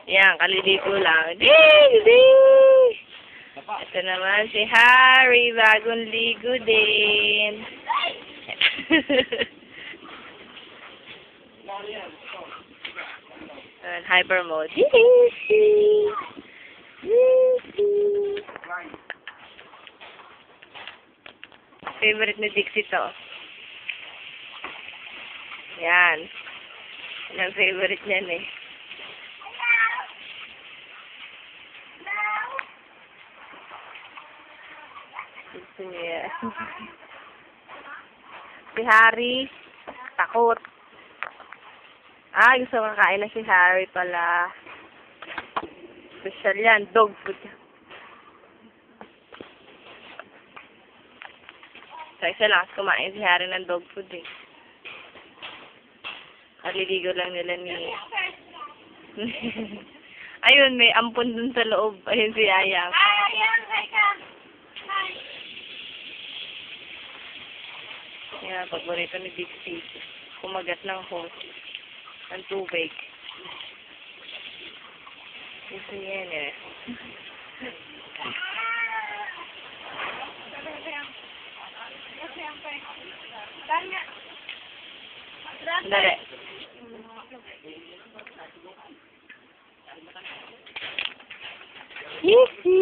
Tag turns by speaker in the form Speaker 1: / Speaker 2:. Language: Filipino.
Speaker 1: Yan, kaliligo lang. Ding! Ito naman si Harry, bagong ligo din. Hyper mode. Favorite ni Dixie to. Yan. Yan ang favorite niyan eh. Gusto niya. Si Harry, takot. Gusto kakain na si Harry pala. Special yan, dog food. Sa isa lang, kumain si Harry ng dog food eh. Kaliligo lang nila ni... Ayun, may ampon dun sa loob. Ayun si Ayang. Yan, paborito ni Dixie. Kumagat ng hose. Ang tubig. Gusto yan eh. Dali. Hihi.